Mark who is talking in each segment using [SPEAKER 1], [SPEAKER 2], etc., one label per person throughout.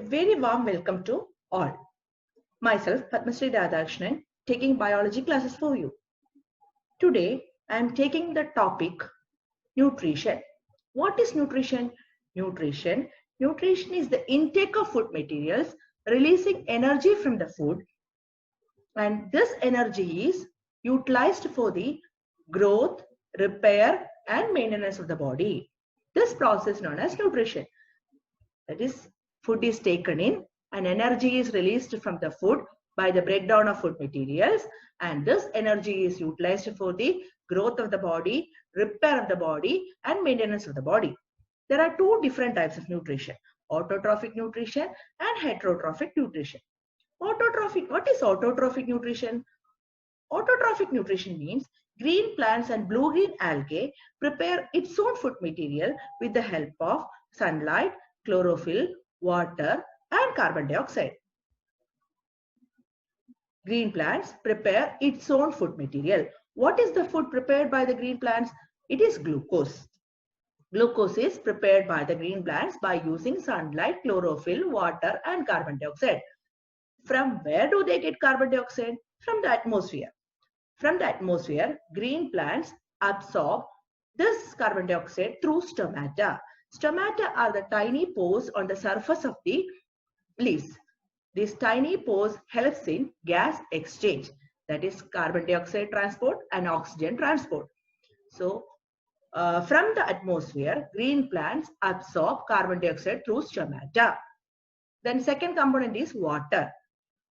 [SPEAKER 1] A very warm welcome to all. Myself, Padmasri Radhakrishnan, taking biology classes for you. Today, I am taking the topic nutrition. What is nutrition? Nutrition is the intake of food materials, releasing energy from the food, and this energy is utilized for the growth, repair, and maintenance of the body. This process is known as nutrition. That is, food is taken in and energy is released from the food by the breakdown of food materials, and this energy is utilized for the growth of the body, repair of the body, and maintenance of the body. There are two different types of nutrition: autotrophic nutrition and heterotrophic nutrition. What is autotrophic nutrition? Autotrophic nutrition means green plants and blue-green algae prepare its own food material with the help of sunlight, chlorophyll, water, and carbon dioxide. Green plants prepare its own food material. What is the food prepared by the green plants? It is glucose. Glucose is prepared by the green plants by using sunlight, chlorophyll, water, and carbon dioxide. From where do they get carbon dioxide? From the atmosphere. From the atmosphere, green plants absorb this carbon dioxide through stomata. Stomata are the tiny pores on the surface of the leaves. These tiny pores helps in gas exchange, that is carbon dioxide transport and oxygen transport. So, from the atmosphere, green plants absorb carbon dioxide through stomata. Then second component is water.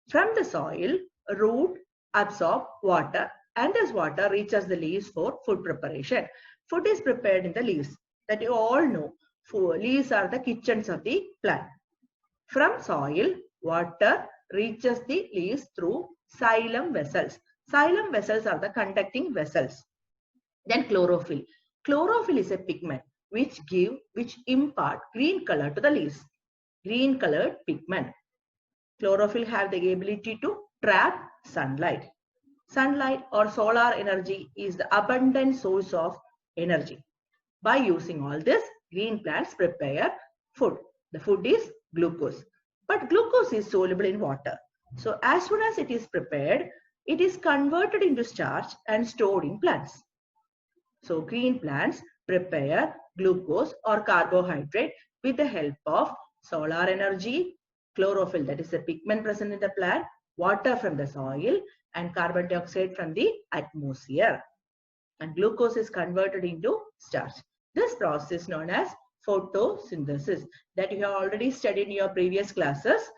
[SPEAKER 1] From the soil, root absorb water, and this water reaches the leaves for food preparation. Food is prepared in the leaves. That you all know. Leaves are the kitchens of the plant. From soil, water reaches the leaves through xylem vessels. Xylem vessels are the conducting vessels. Then chlorophyll. Chlorophyll is a pigment which impart green color to the leaves. Green colored pigment. Chlorophyll have the ability to trap sunlight. Sunlight or solar energy is the abundant source of energy. By using all this, green plants prepare food. The food is glucose. But glucose is soluble in water. So as soon as it is prepared, it is converted into starch and stored in plants. So green plants prepare glucose or carbohydrate with the help of solar energy, chlorophyll, that is the pigment present in the plant, water from the soil, and carbon dioxide from the atmosphere. And glucose is converted into starch. This process is known as photosynthesis, that you have already studied in your previous classes.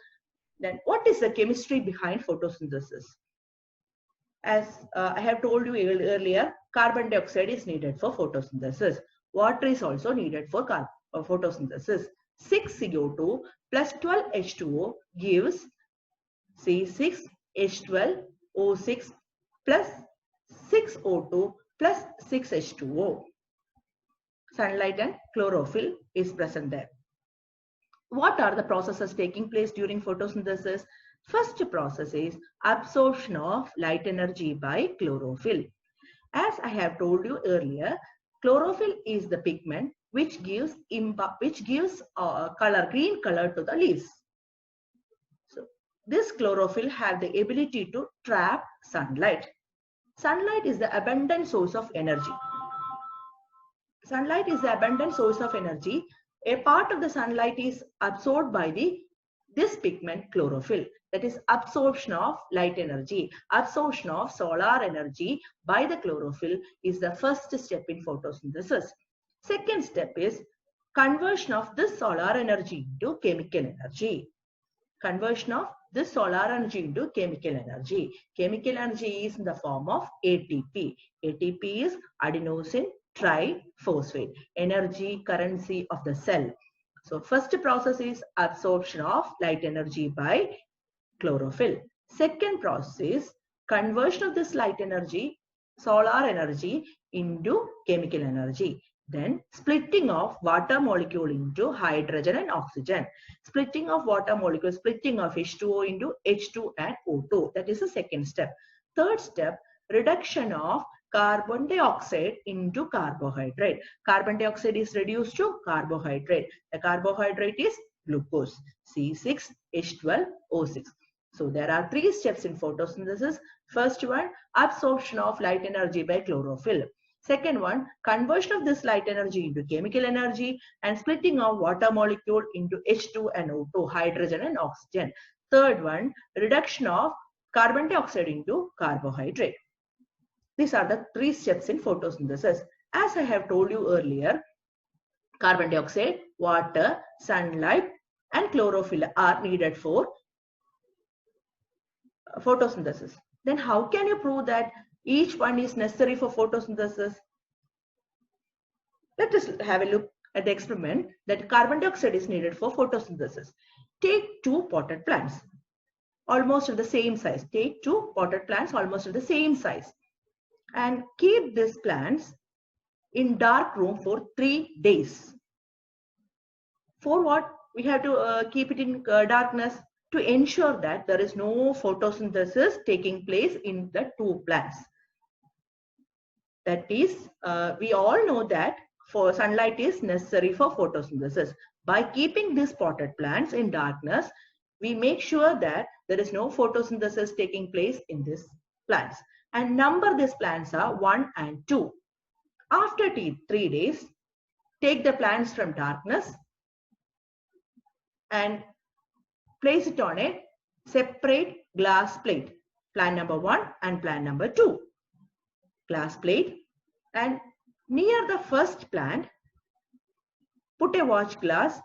[SPEAKER 1] Then what is the chemistry behind photosynthesis? As I have told you earlier, carbon dioxide is needed for photosynthesis. Water is also needed for photosynthesis. 6CO2 plus 12H2O gives C6H12O6 plus 6O2 plus 6H2O. Sunlight and chlorophyll is present there. What are the processes taking place during photosynthesis? First process is absorption of light energy by chlorophyll. As I have told you earlier, chlorophyll is the pigment which gives color, green color to the leaves. So this chlorophyll have the ability to trap sunlight. Sunlight is the abundant source of energy. Sunlight is the abundant source of energy. A part of the sunlight is absorbed by this pigment chlorophyll. That is absorption of light energy. Absorption of solar energy by the chlorophyll is the first step in photosynthesis. Second step is conversion of this solar energy into chemical energy. Conversion of this solar energy into chemical energy. Chemical energy is in the form of ATP. ATP is adenosine triphosphate, energy currency of the cell. So first process is absorption of light energy by chlorophyll. Second process is conversion of this light energy, solar energy, into chemical energy. Then splitting of water molecule into hydrogen and oxygen. Splitting of water molecule, splitting of H2O into H2 and O2. That is the second step. Third step, reduction of carbon dioxide into carbohydrate. Carbon dioxide is reduced to carbohydrate. The carbohydrate is glucose, C6H12O6. So there are 3 steps in photosynthesis. First one, absorption of light energy by chlorophyll. Second one, conversion of this light energy into chemical energy and splitting of water molecule into H2 and O2, hydrogen and oxygen. Third one, reduction of carbon dioxide into carbohydrate. These are the 3 steps in photosynthesis. As I have told you earlier, carbon dioxide, water, sunlight, and chlorophyll are needed for photosynthesis. Then how can you prove that each one is necessary for photosynthesis? Let us have a look at the experiment that carbon dioxide is needed for photosynthesis. Take 2 potted plants, almost of the same size. Take 2 potted plants, almost of the same size, and keep these plants in dark room for 3 days. For what? We have to keep it in darkness to ensure that there is no photosynthesis taking place in the 2 plants. That is, we all know that for sunlight is necessary for photosynthesis. By keeping these potted plants in darkness, we make sure that there is no photosynthesis taking place in these plants. And number these plants are 1 and 2. After 3 days, take the plants from darkness and place it on a separate glass plate. Plant number 1 and plant number 2. Glass plate, and near the first plant, put a watch glass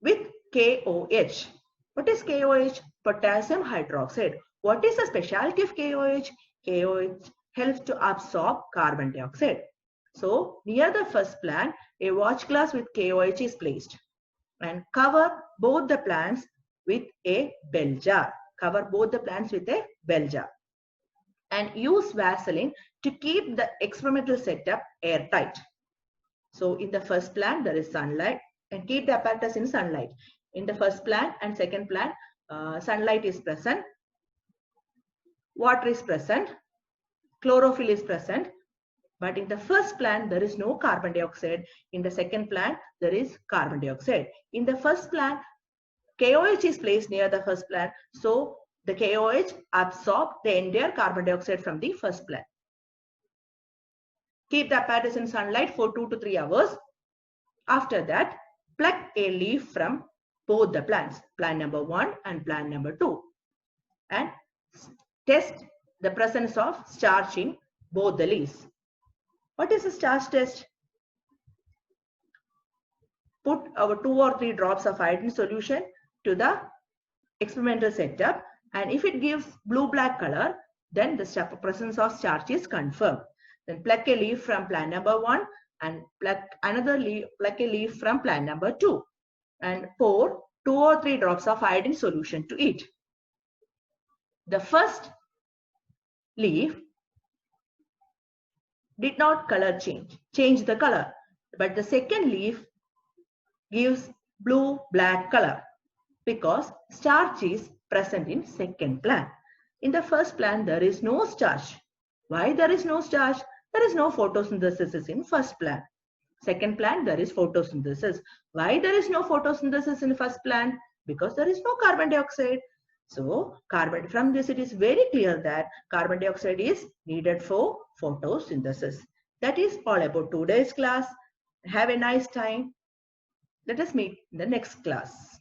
[SPEAKER 1] with KOH. What is KOH? Potassium hydroxide. What is the specialty of KOH? KOH helps to absorb carbon dioxide. So near the first plant, a watch glass with KOH is placed, and cover both the plants with a bell jar. Cover both the plants with a bell jar. And use Vaseline to keep the experimental setup airtight. So in the first plant, there is sunlight, and keep the apparatus in sunlight. In the first plant and second plant, sunlight is present, water is present, chlorophyll is present. But in the first plant, there is no carbon dioxide. In the second plant, there is carbon dioxide. In the first plant, KOH is placed near the first plant. So the KOH absorbs the entire carbon dioxide from the first plant. Keep the apparatus in sunlight for 2 to 3 hours. After that, pluck a leaf from both the plants, plant number 1 and plant number 2, and test the presence of starch in both the leaves. What is a starch test? Put our 2 or 3 drops of iodine solution to the experimental setup, and if it gives blue-black color, then the presence of starch is confirmed. Then pluck a leaf from plant number 1 and pluck a leaf from plant number 2, and pour 2 or 3 drops of iodine solution to it. The first leaf did not change the color, but the second leaf gives blue-black color because starch is present in second plant. In the first plant, there is no starch. Why there is no starch? There is no photosynthesis in first plant. Second plant, there is photosynthesis. Why there is no photosynthesis in first plant? Because there is no carbon dioxide. So from this it is very clear that carbon dioxide is needed for photosynthesis. That is all about today's class. Have a nice time. Let us meet in the next class.